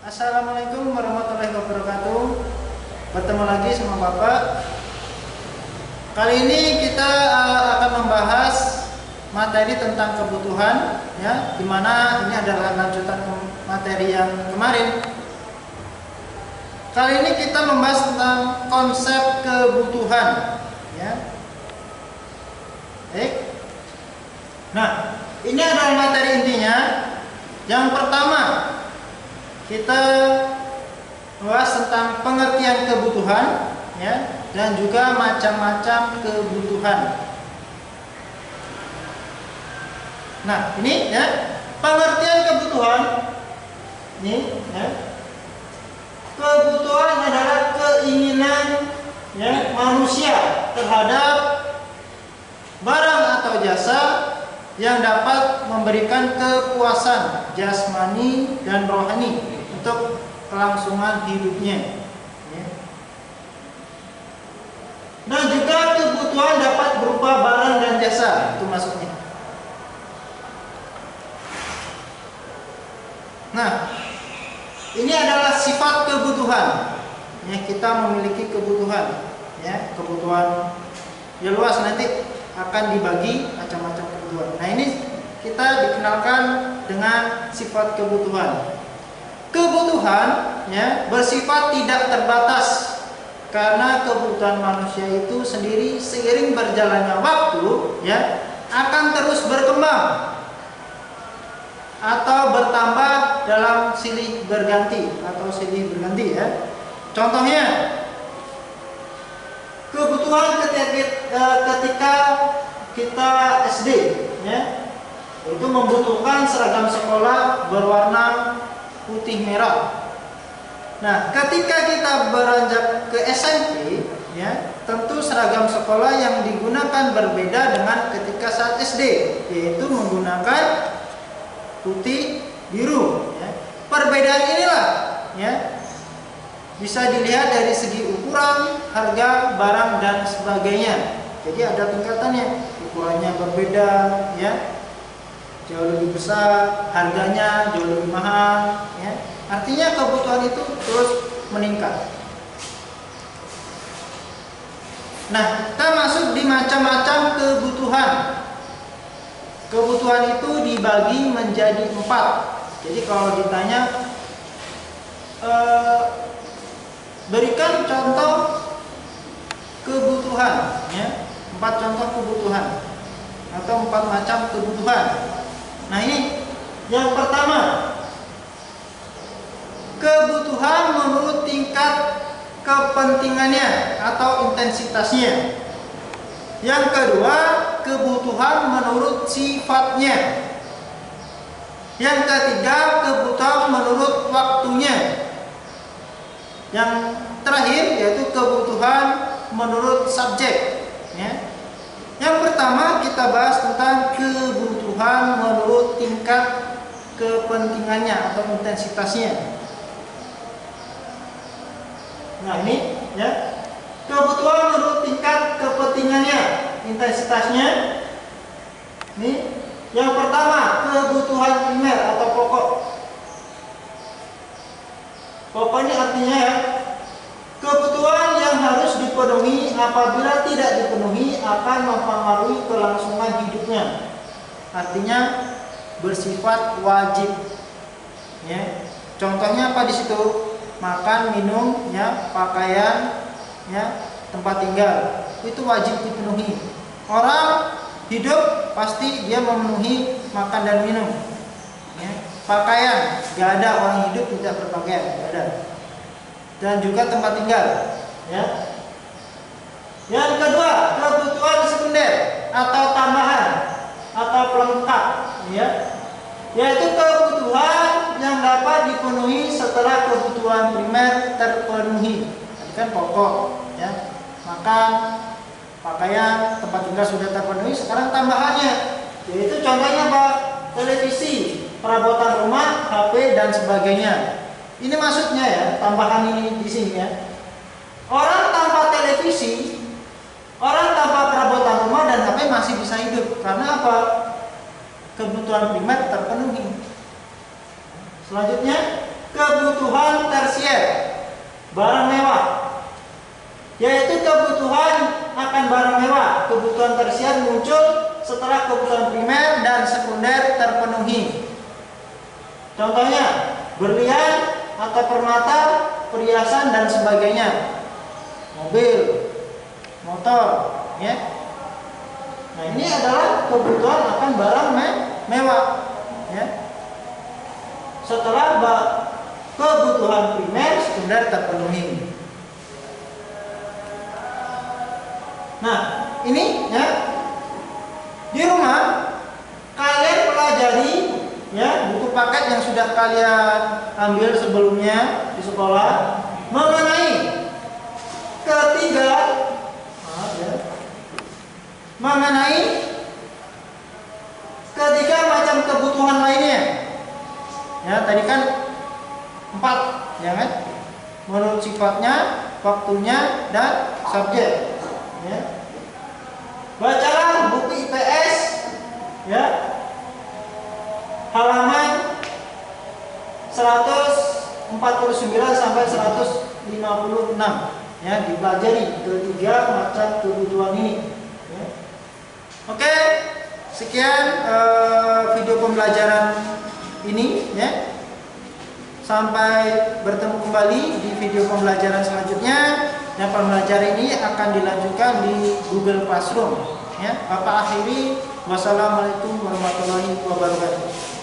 Assalamualaikum warahmatullahi wabarakatuh. Bertemu lagi sama Bapak. Kali ini kita akan membahas materi tentang kebutuhan, ya, dimana ini adalah lanjutan materi yang kemarin. Kali ini kita membahas tentang konsep kebutuhan, ya. Baik. Nah, ini adalah materi intinya. Yang pertama, kita bahas tentang pengertian kebutuhan, ya, dan juga macam-macam kebutuhan. Nah, ini ya, pengertian kebutuhan. Ini ya. Kebutuhan adalah keinginan, ya, manusia terhadap barang atau jasa yang dapat memberikan kepuasan jasmani dan rohani untuk kelangsungan hidupnya, ya. Dan juga kebutuhan dapat berupa barang dan jasa, itu maksudnya. Nah, ini adalah sifat kebutuhan, ya, kita memiliki kebutuhan, ya, kebutuhan ya luas, nanti akan dibagi macam-macam kebutuhan. Nah, ini kita dikenalkan dengan sifat kebutuhan. Kebutuhan, ya, bersifat tidak terbatas karena kebutuhan manusia itu sendiri seiring berjalannya waktu, ya, akan terus berkembang atau bertambah dalam silih berganti ya. Contohnya, kebutuhan ketika kita SD, ya, itu membutuhkan seragam sekolah berwarna putih merah. Nah, ketika kita beranjak ke SMP, ya, tentu seragam sekolah yang digunakan berbeda dengan ketika saat SD, yaitu menggunakan putih biru, ya. Perbedaan inilah, ya, bisa dilihat dari segi ukuran, harga barang dan sebagainya. Jadi ada tingkatannya, ukurannya berbeda, ya, jauh lebih besar, harganya jauh lebih mahal, ya. Artinya kebutuhan itu terus meningkat. Nah, kita masuk di macam-macam kebutuhan. Kebutuhan itu dibagi menjadi 4. Jadi kalau ditanya, berikan contoh kebutuhan, ya, 4 contoh kebutuhan atau 4 macam kebutuhan. Nah, ini yang pertama, kebutuhan menurut tingkat kepentingannya atau intensitasnya. Yang kedua, kebutuhan menurut sifatnya. Yang ketiga, kebutuhan menurut waktunya. Yang terakhir yaitu kebutuhan menurut subjek, ya. Yang pertama kita bahas tentang kebutuhan menurut tingkat kepentingannya atau intensitasnya. Nah, ini, ya, kebutuhan menurut tingkat kepentingannya, intensitasnya. Ini yang pertama, kebutuhan primer atau pokok. Pokoknya artinya, ya, kebutuhan yang harus dipenuhi, apabila tidak dipenuhi akan mempengaruhi kelangsungan hidupnya. Artinya bersifat wajib, ya. Contohnya apa di situ? Makan, minum, ya, pakaian, ya, tempat tinggal, itu wajib dipenuhi. Orang hidup pasti dia memenuhi makan dan minum, ya. Pakaian, gak ada orang hidup tidak berpakaian, gak ada. Dan juga tempat tinggal, ya. Yang kedua, kebutuhan sekunder atau tambahan atau pelengkap, ya, yaitu kebutuhan yang dapat dipenuhi setelah kebutuhan primer terpenuhi. Tadi kan pokok, ya, makan, pakaian, tempat tinggal sudah terpenuhi. Sekarang tambahannya, yaitu contohnya apa? Televisi, perabotan rumah, HP dan sebagainya. Ini maksudnya, ya, tambahan ini di sini, ya. Orang tanpa televisi, orang tanpa perabotan rumah dan HP masih bisa hidup. Karena apa? Kebutuhan primer terpenuhi. Selanjutnya, kebutuhan tersier, barang mewah, yaitu kebutuhan akan barang mewah. Kebutuhan tersier muncul setelah kebutuhan primer dan sekunder terpenuhi. Contohnya berlian atau permata, perhiasan dan sebagainya, mobil, motor, ya. Nah, ini adalah kebutuhan akan barang mewah, ya. Setelah kebutuhan primer, sekunder terpenuhi. Nah, ini ya, di rumah kalian pelajari ya buku paket yang sudah kalian ambil sebelumnya di sekolah mengenai ketiga macam kebutuhan lainnya. Ya, tadi kan 4, ya kan? Menurut sifatnya, waktunya, dan subjek. Ya. Bacalah buku IPS, ya, halaman 149 sampai 156. Ya, dipelajari ketiga macam kebutuhan ini. Ya. Oke, sekian video pembelajaran ini, ya. Sampai bertemu kembali di video pembelajaran selanjutnya. Dan pembelajaran ini akan dilanjutkan di Google Classroom. Ya, Bapak akhiri. Wassalamualaikum warahmatullahi wabarakatuh.